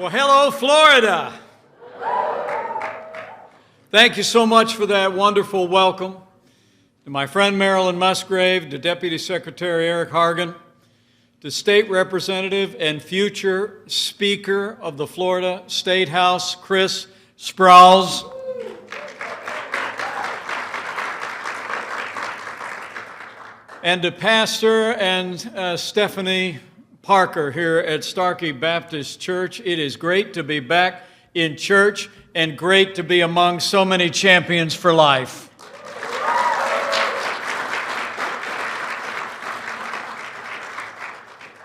Well, hello, Florida. Thank you so much for that wonderful welcome. To my friend Marilyn Musgrave, to Deputy Secretary Eric Hargan, to State Representative and future Speaker of the Florida State House, Chris Sprowls. And to Pastor and Stephanie Parker here at Starkey Baptist Church. It is great to be back in church and great to be among so many champions for life.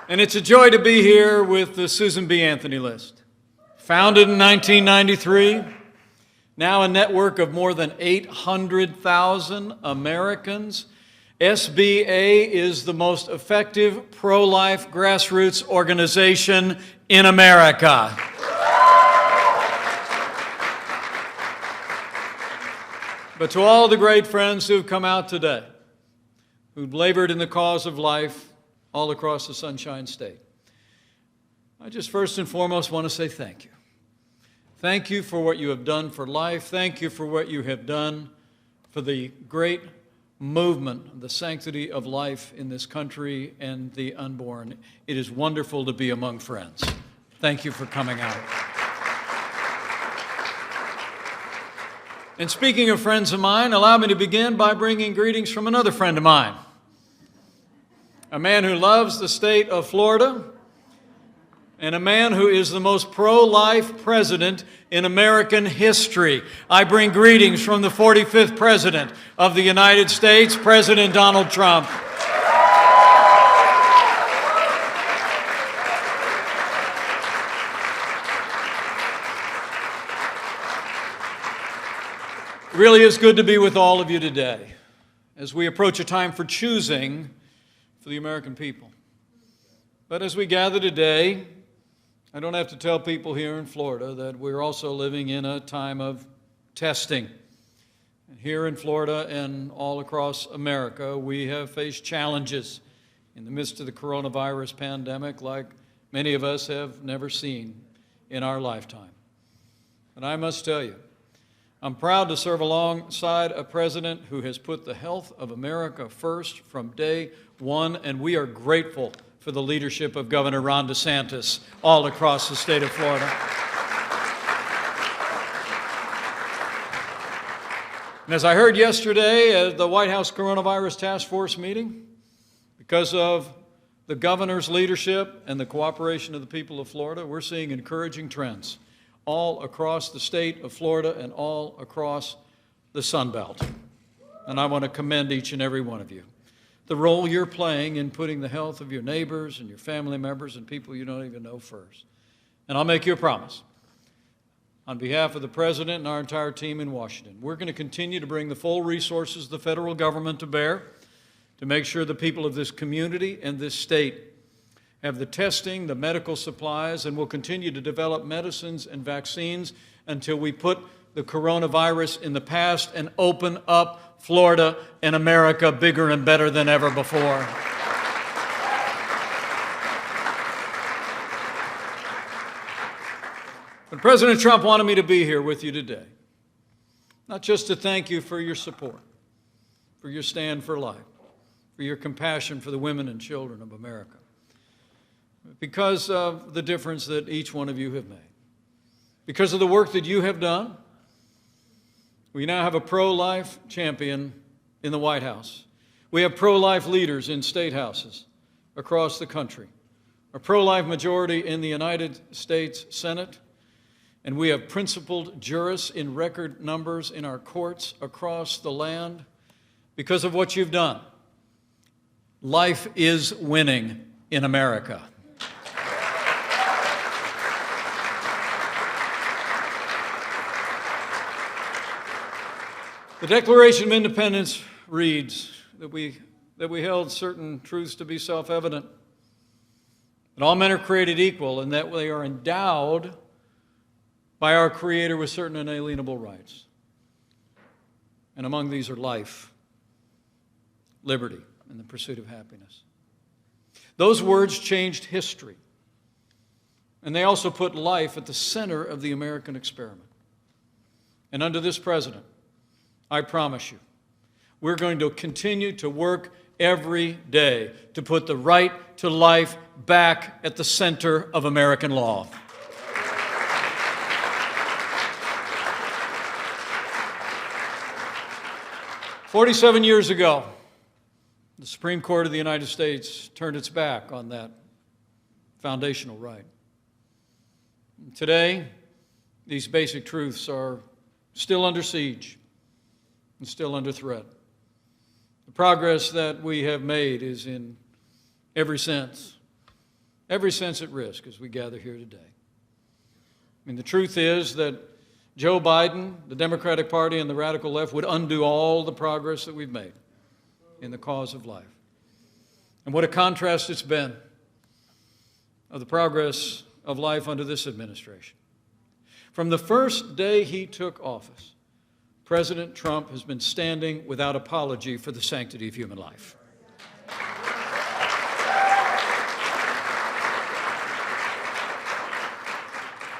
And it's a joy to be here with the Susan B. Anthony List. Founded in 1993, now a network of more than 800,000 Americans. SBA is the most effective pro-life grassroots organization in America. But to all the great friends who've come out today, who've labored in the cause of life all across the Sunshine State, I just first and foremost want to say thank you. Thank you for what you have done for life. Thank you for what you have done for the great movement, the sanctity of life in this country and the unborn. It is wonderful to be among friends. Thank you for coming out. And speaking of friends of mine, allow me to begin by bringing greetings from another friend of mine, a man who loves the state of Florida, and a man who is the most pro-life president in American history. I bring greetings from the 45th President of the United States, President Donald Trump. It really is good to be with all of you today as we approach a time for choosing for the American people. But as we gather today, I don't have to tell people here in Florida that we're also living in a time of testing. And here in Florida and all across America, we have faced challenges in the midst of the coronavirus pandemic like many of us have never seen in our lifetime. And I must tell you, I'm proud to serve alongside a president who has put the health of America first from day one, and we are grateful for the leadership of Governor Ron DeSantis all across the state of Florida. And as I heard yesterday at the White House Coronavirus Task Force meeting, because of the governor's leadership and the cooperation of the people of Florida, we're seeing encouraging trends all across the state of Florida and all across the Sun Belt. And I want to commend each and every one of you. The role you're playing in putting the health of your neighbors and your family members and people you don't even know first. And I'll make you a promise. On behalf of the President and our entire team in Washington, we're going to continue to bring the full resources of the federal government to bear to make sure the people of this community and this state have the testing, the medical supplies, and we'll continue to develop medicines and vaccines until we put the coronavirus in the past and open up Florida and America bigger and better than ever before. But President Trump wanted me to be here with you today, not just to thank you for your support, for your stand for life, for your compassion for the women and children of America, because of the difference that each one of you have made, because of the work that you have done. We now have a pro-life champion in the White House. We have pro-life leaders in state houses across the country, a pro-life majority in the United States Senate, and we have principled jurists in record numbers in our courts across the land because of what you've done. Life is winning in America. The Declaration of Independence reads that we held certain truths to be self-evident, that all men are created equal and that they are endowed by our Creator with certain inalienable rights. And among these are life, liberty, and the pursuit of happiness. Those words changed history. And they also put life at the center of the American experiment. And under this president, I promise you, we're going to continue to work every day to put the right to life back at the center of American law. "47 years ago, the Supreme Court of the United States turned its back on that foundational right. Today, these basic truths are still under siege and still under threat. The progress that we have made is in every sense at risk as we gather here today. I mean, the truth is that Joe Biden, the Democratic Party, and the radical left would undo all the progress that we've made in the cause of life. And what a contrast it's been of the progress of life under this administration. From the first day he took office, President Trump has been standing without apology for the sanctity of human life.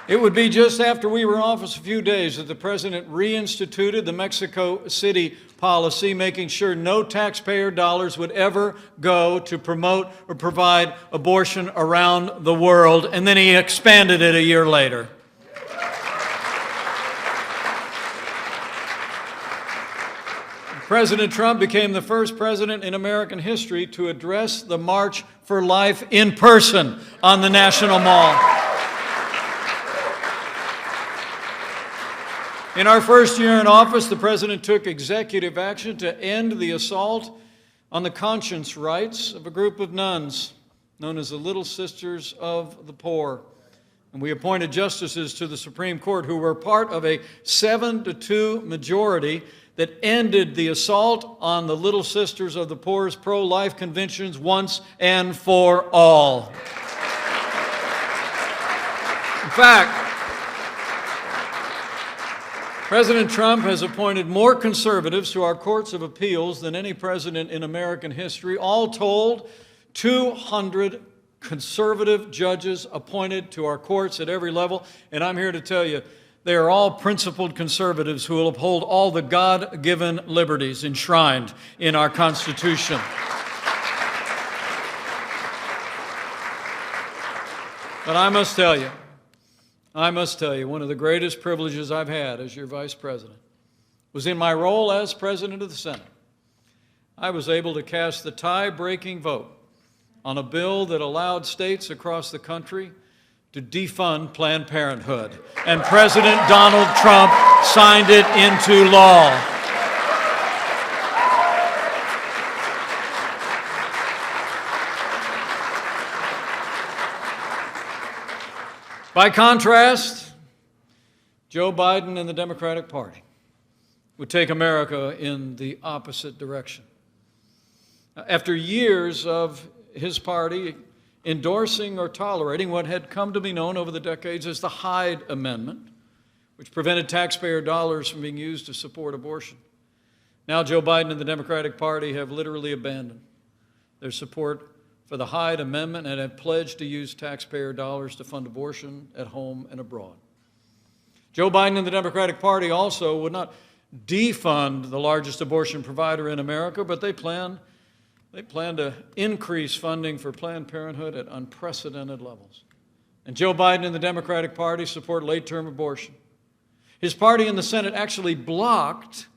It would be just after we were in office a few days that the president reinstituted the Mexico City policy, making sure no taxpayer dollars would ever go to promote or provide abortion around the world, and then he expanded it a year later. President Trump became the first president in American history to address the March for Life in person on the National Mall. In our first year in office, the president took executive action to end the assault on the conscience rights of a group of nuns known as the Little Sisters of the Poor. And we appointed justices to the Supreme Court who were part of a 7-2 majority that ended the assault on the Little Sisters of the Poor's pro-life convictions once and for all. In fact, President Trump has appointed more conservatives to our courts of appeals than any president in American history. All told, 200 conservative judges appointed to our courts at every level. And I'm here to tell you, they are all principled conservatives who will uphold all the God-given liberties enshrined in our Constitution. But I must tell you, one of the greatest privileges I've had as your vice president was in my role as president of the Senate. I was able to cast the tie-breaking vote on a bill that allowed states across the country to defund Planned Parenthood. And President Donald Trump signed it into law. By contrast, Joe Biden and the Democratic Party would take America in the opposite direction. After years of his party endorsing or tolerating what had come to be known over the decades as the Hyde Amendment, which prevented taxpayer dollars from being used to support abortion, now Joe Biden and the Democratic Party have literally abandoned their support for the Hyde Amendment and have pledged to use taxpayer dollars to fund abortion at home and abroad. Joe Biden and the Democratic Party also would not defund the largest abortion provider in America, but they plan to increase funding for Planned Parenthood at unprecedented levels. And Joe Biden and the Democratic Party support late-term abortion. His party in the Senate actually blocked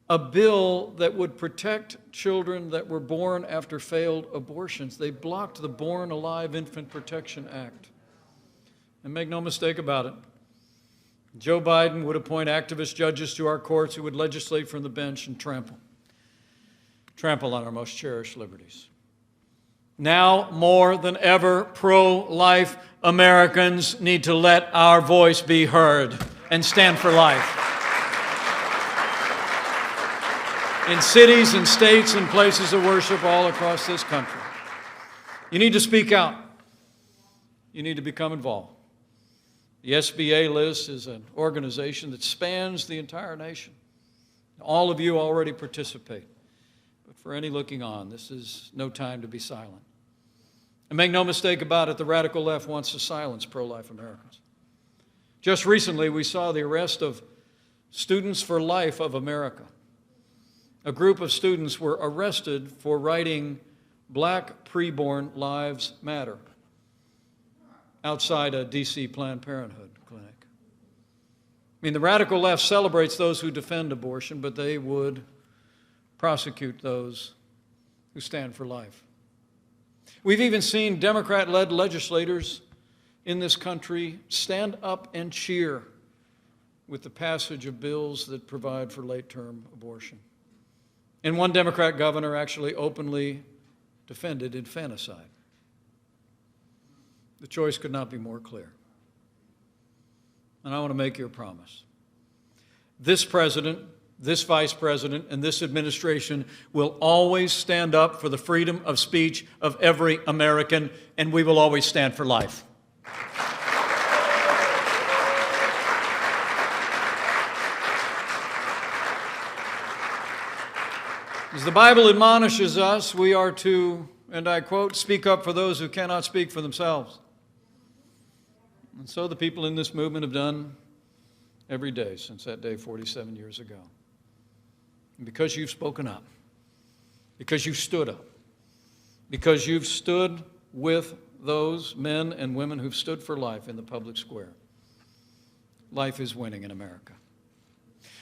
a bill that would protect children that were born after failed abortions. They blocked the Born Alive Infant Protection Act. And make no mistake about it, Joe Biden would appoint activist judges to our courts who would legislate from the bench and trample on our most cherished liberties. Now, more than ever, pro-life Americans need to let our voice be heard and stand for life. In cities and states and places of worship all across this country. You need to speak out. You need to become involved. The SBA list is an organization that spans the entire nation. All of you already participate. But for any looking on, this is no time to be silent. And make no mistake about it, the radical left wants to silence pro-life Americans. Just recently, we saw the arrest of Students for Life of America. A group of students were arrested for writing "Black Preborn Lives Matter" outside a D.C. Planned Parenthood clinic. I mean, the radical left celebrates those who defend abortion, but they would prosecute those who stand for life. We've even seen Democrat-led legislators in this country stand up and cheer with the passage of bills that provide for late-term abortion. And one Democrat governor actually openly defended infanticide. The choice could not be more clear. And I want to make you a promise. This president, this vice president, and this administration will always stand up for the freedom of speech of every American, and we will always stand for life. As the Bible admonishes us, we are to, and I quote, "speak up for those who cannot speak for themselves." And so the people in this movement have done every day since that day 47 years ago. And because you've spoken up, because you've stood up, because you've stood with those men and women who've stood for life in the public square, life is winning in America.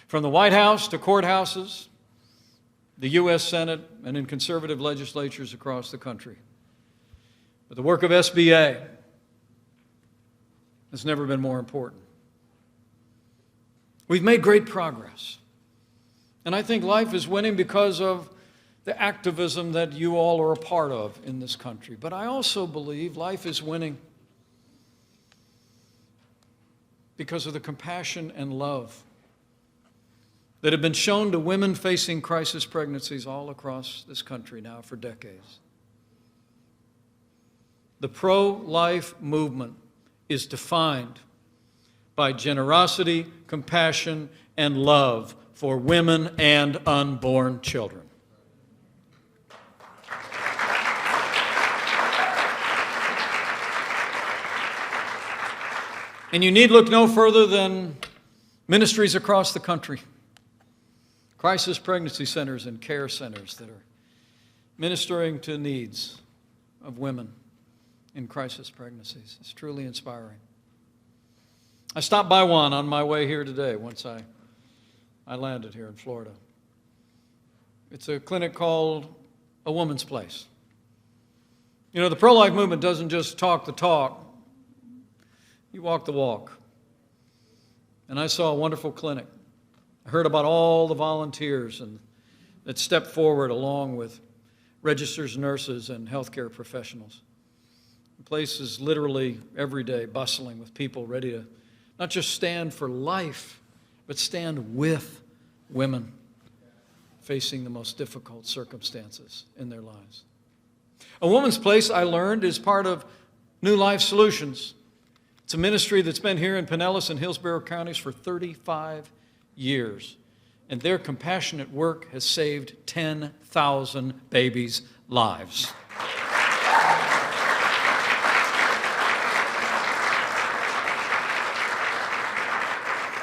From the White House to courthouses, the U.S. Senate, and in conservative legislatures across the country. But the work of SBA has never been more important. We've made great progress. And I think life is winning because of the activism that you all are a part of in this country. But I also believe life is winning because of the compassion and love that have been shown to women facing crisis pregnancies all across this country now for decades. The pro-life movement is defined by generosity, compassion, and love for women and unborn children. And you need look no further than ministries across the country. Crisis pregnancy centers and care centers that are ministering to needs of women in crisis pregnancies. It's truly inspiring. I stopped by one on my way here today once I landed here in Florida. It's a clinic called A Woman's Place. You know, the pro-life movement doesn't just talk the talk, you walk the walk. And I saw a wonderful clinic. I heard about all the volunteers that stepped forward along with registered nurses and healthcare professionals. The place is literally every day bustling with people ready to not just stand for life, but stand with women facing the most difficult circumstances in their lives. A Woman's Place, I learned, is part of New Life Solutions. It's a ministry that's been here in Pinellas and Hillsborough counties for 35 years. And their compassionate work has saved 10,000 babies' lives.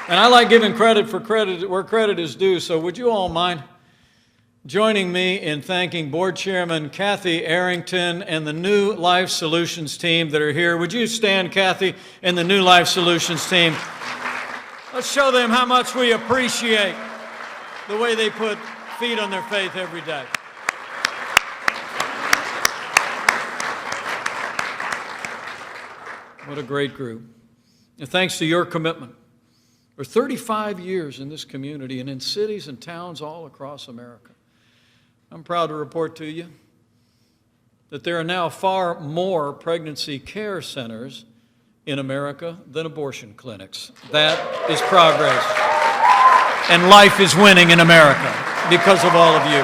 And I like giving credit where credit is due, so would you all mind joining me in thanking Board Chairman Kathy Arrington and the New Life Solutions team that are here. Would you stand, Kathy, and the New Life Solutions team? Let's show them how much we appreciate the way they put feet on their faith every day. What a great group. And thanks to your commitment. For 35 years in this community and in cities and towns all across America. I'm proud to report to you that there are now far more pregnancy care centers in America than abortion clinics. That is progress. And life is winning in America because of all of you.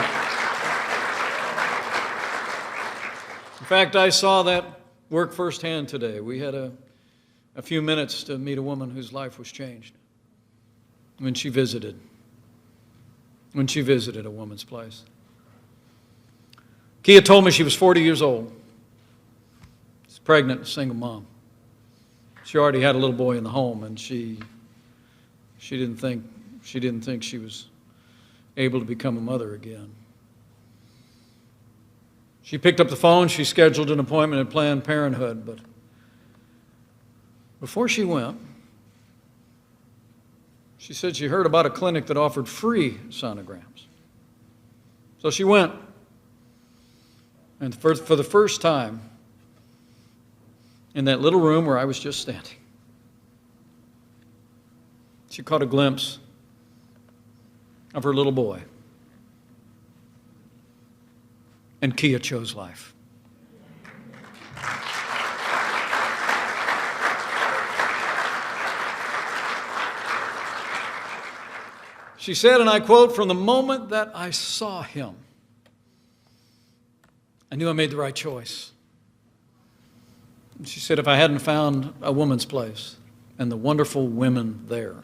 In fact, I saw that work firsthand today. We had a few minutes to meet a woman whose life was changed when she visited A Woman's Place. Kia told me she was 40 years old. pregnant, single mom. She already had a little boy in the home, and she didn't think she was able to become a mother again. She picked up the phone, she scheduled an appointment at Planned Parenthood, but before she went, she said she heard about a clinic that offered free sonograms. So she went, and for the first time, in that little room where I was just standing, she caught a glimpse of her little boy. And Kia chose life. She said, and I quote, "From the moment that I saw him, I knew I made the right choice." And she said, if I hadn't found a woman's place and the wonderful women there,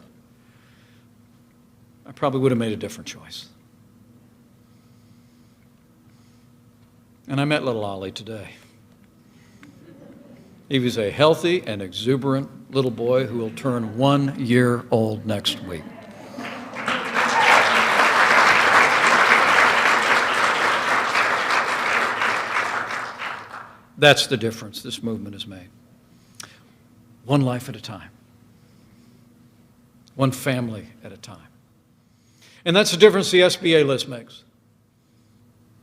I probably would have made a different choice. And I met little Ollie today. He was a healthy and exuberant little boy who will turn 1 year old next week. That's the difference this movement has made. One life at a time. One family at a time. And that's the difference the SBA list makes.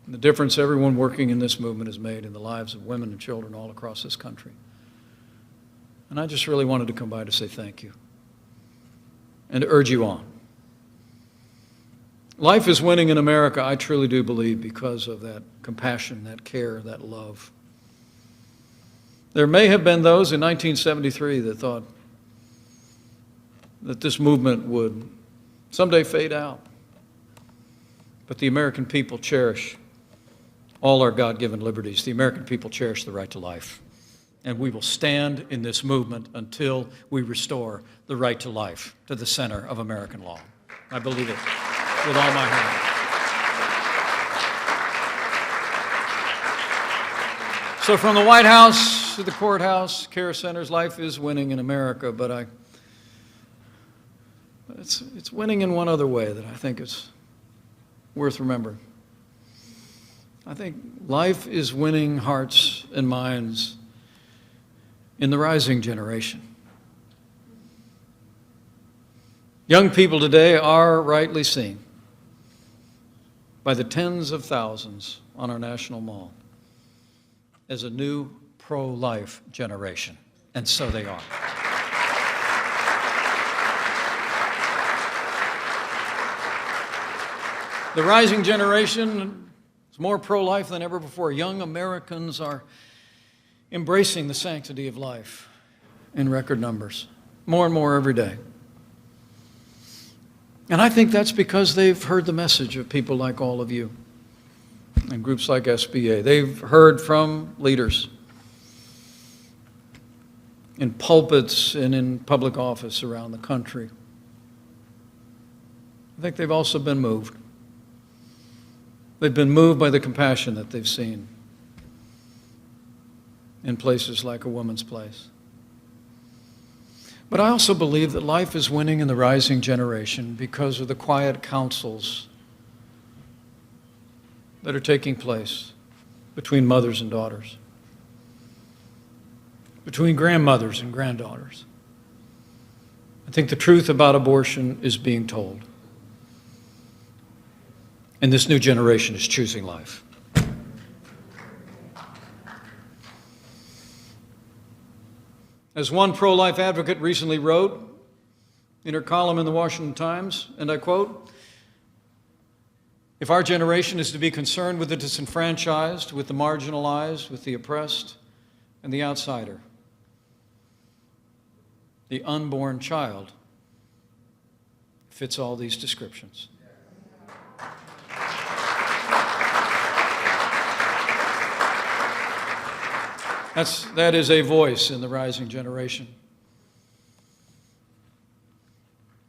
And the difference everyone working in this movement has made in the lives of women and children all across this country. And I just really wanted to come by to say thank you and to urge you on. Life is winning in America, I truly do believe, because of that compassion, that care, that love. There may have been those in 1973 that thought that this movement would someday fade out. But the American people cherish all our God-given liberties. The American people cherish the right to life. And we will stand in this movement until we restore the right to life to the center of American law. I believe it with all my heart. So from the White House to the courthouse, care centers, life is winning in America, but it's winning in one other way that I think is worth remembering. I think life is winning hearts and minds in the rising generation. Young people today are rightly seen by the tens of thousands on our national mall as a new pro-life generation, and so they are. The rising generation is more pro-life than ever before. Young Americans are embracing the sanctity of life in record numbers, more and more every day. And I think that's because they've heard the message of people like all of you and groups like SBA. They've heard from leaders in pulpits and in public office around the country. I think they've also been moved. They've been moved by the compassion that they've seen in places like A Woman's Place. But I also believe that life is winning in the rising generation because of the quiet counsels that are taking place between mothers and daughters, between grandmothers and granddaughters. I think the truth about abortion is being told. And this new generation is choosing life. As one pro-life advocate recently wrote in her column in the Washington Times, and I quote, "If our generation is to be concerned with the disenfranchised, with the marginalized, with the oppressed, and the outsider, the unborn child fits all these descriptions." That is a voice in the rising generation.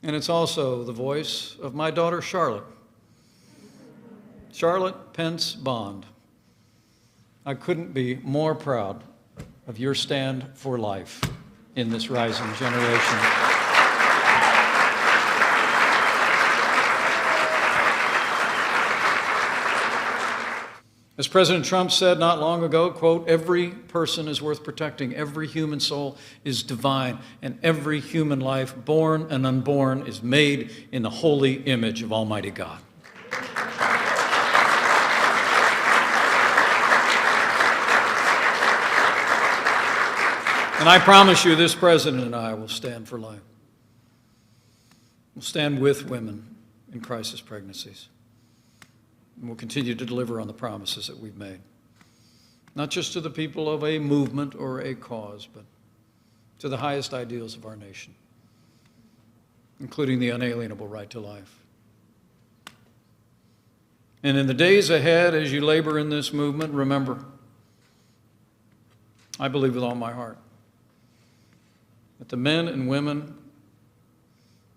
And it's also the voice of my daughter, Charlotte. Charlotte Pence Bond. I couldn't be more proud of your stand for life in this rising generation. As President Trump said not long ago, quote, "Every person is worth protecting. Every human soul is divine, and every human life, born and unborn, is made in the holy image of Almighty God." And I promise you, this president and I will stand for life. We'll stand with women in crisis pregnancies. And we'll continue to deliver on the promises that we've made, not just to the people of a movement or a cause, but to the highest ideals of our nation, including the unalienable right to life. And in the days ahead, as you labor in this movement, remember, I believe with all my heart that the men and women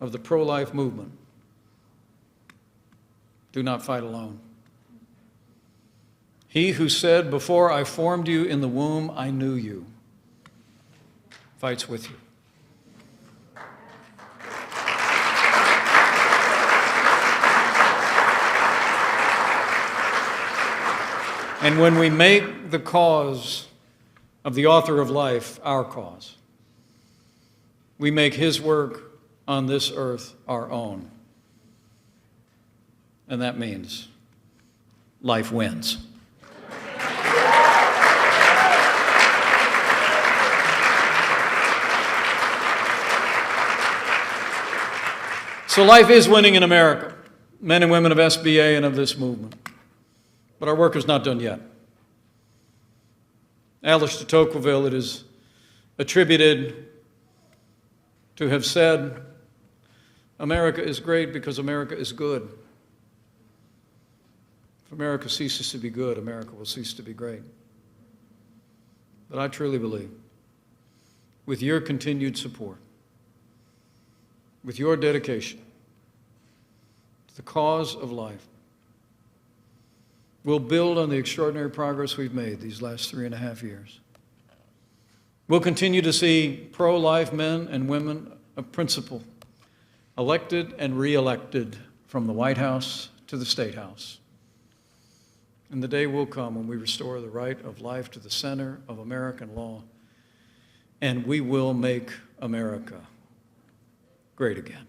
of the pro-life movement do not fight alone. He who said, "Before I formed you in the womb, I knew you," fights with you. And when we make the cause of the author of life our cause, we make his work on this earth our own. And that means life wins. So life is winning in America, men and women of SBA and of this movement. But our work is not done yet. Alice de Tocqueville, it is attributed to have said, "America is great because America is good. If America ceases to be good, America will cease to be great." But I truly believe, with your continued support, with your dedication to the cause of life, we'll build on the extraordinary progress we've made these last 3.5 years. We'll continue to see pro-life men and women of principle elected and re-elected from the White House to the State House. And the day will come when we restore the right of life to the center of American law, and we will make America great again.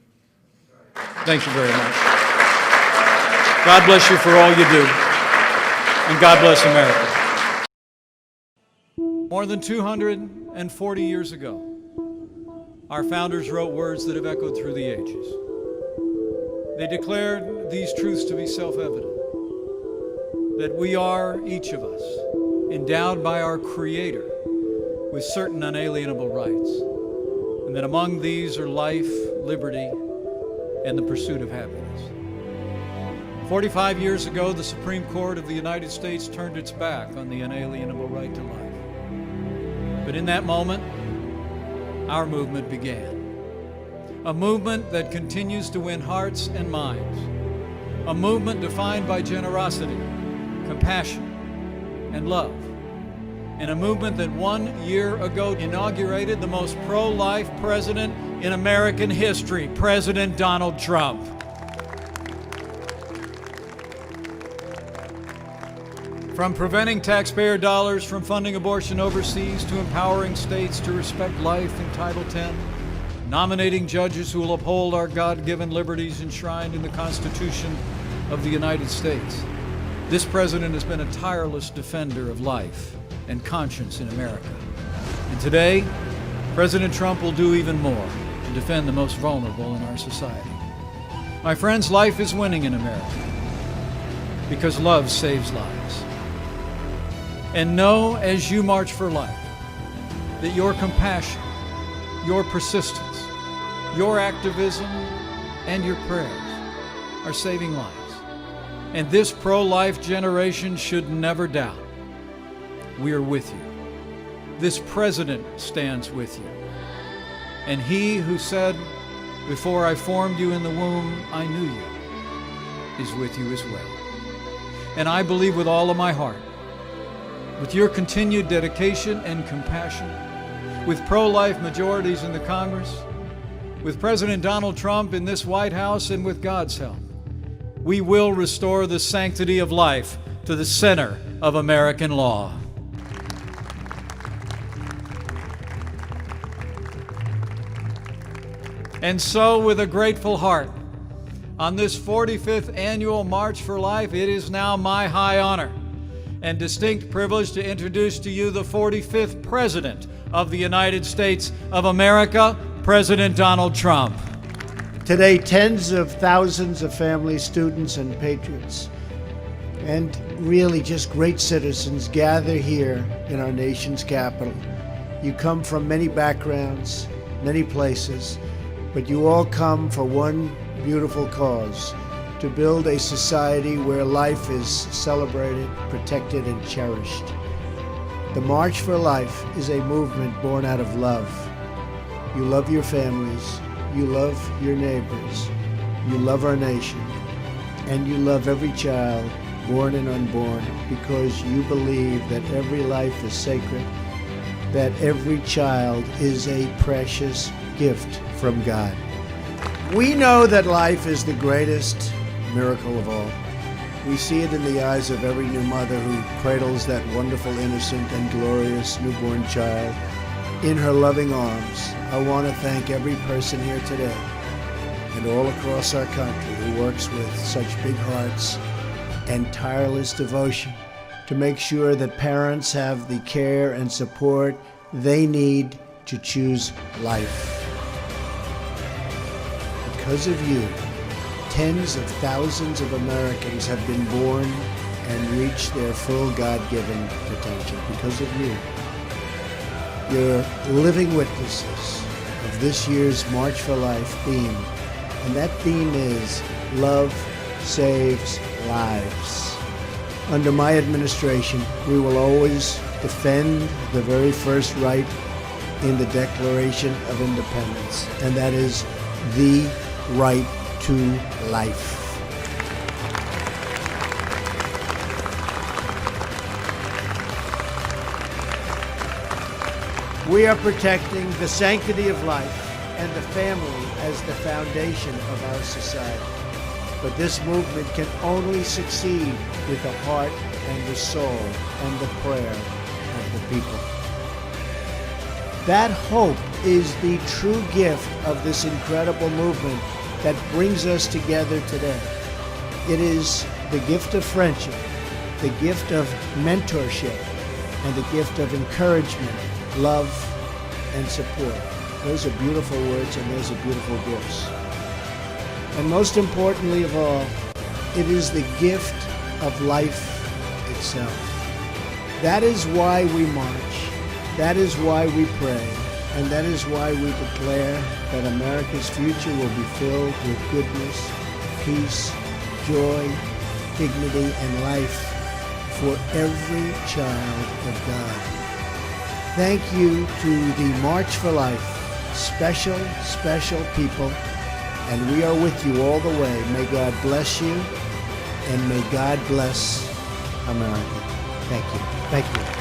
Thank you very much. God bless you for all you do, and God bless America. More than 240 years ago, our founders wrote words that have echoed through the ages. They declared these truths to be self-evident, that we are, each of us, endowed by our Creator with certain unalienable rights, and that among these are life, liberty, and the pursuit of happiness. 45 years ago, the Supreme Court of the United States turned its back on the unalienable right to life. But in that moment, our movement began. A movement that continues to win hearts and minds. A movement defined by generosity, compassion, and love. And a movement that 1 year ago inaugurated the most pro-life president in American history, President Donald Trump. From preventing taxpayer dollars from funding abortion overseas to empowering states to respect life in Title X, nominating judges who will uphold our God-given liberties enshrined in the Constitution of the United States, this president has been a tireless defender of life and conscience in America. And today, President Trump will do even more to defend the most vulnerable in our society. My friends, life is winning in America because love saves lives. And know as you march for life that your compassion, your persistence, your activism, and your prayers are saving lives. And this pro-life generation should never doubt we are with you. This president stands with you. And he who said, "Before I formed you in the womb, I knew you," is with you as well. And I believe with all of my heart with your continued dedication and compassion, with pro-life majorities in the Congress, with President Donald Trump in this White House, and with God's help, we will restore the sanctity of life to the center of American law. And so, with a grateful heart, on this 45th annual March for Life, it is now my high honor and distinct privilege to introduce to you the 45th President of the United States of America, President Donald Trump. Today, tens of thousands of families, students, and patriots, and really just great citizens gather here in our nation's capital. You come from many backgrounds, many places, but you all come for one beautiful cause: to build a society where life is celebrated, protected, and cherished. The March for Life is a movement born out of love. You love your families, you love your neighbors, you love our nation, and you love every child, born and unborn, because you believe that every life is sacred, that every child is a precious gift from God. We know that life is the greatest miracle of all. We see it in the eyes of every new mother who cradles that wonderful, innocent, and glorious newborn child in her loving arms. I want to thank every person here today and all across our country who works with such big hearts and tireless devotion to make sure that parents have the care and support they need to choose life. Because of you, tens of thousands of Americans have been born and reached their full God-given potential. Because of you, you're living witnesses of this year's March for Life theme. And that theme is Love Saves Lives. Under my administration, we will always defend the very first right in the Declaration of Independence, and that is the right to life. We are protecting the sanctity of life and the family as the foundation of our society. But this movement can only succeed with the heart and the soul and the prayer of the people. That hope is the true gift of this incredible movement that brings us together today. It is the gift of friendship, the gift of mentorship, and the gift of encouragement, love, and support. Those are beautiful words and those are beautiful gifts. And most importantly of all, it is the gift of life itself. That is why we march. That is why we pray. And that is why we declare that America's future will be filled with goodness, peace, joy, dignity, and life for every child of God. Thank you to the March for Life, special, special people, and we are with you all the way. May God bless you, and may God bless America. Thank you. Thank you.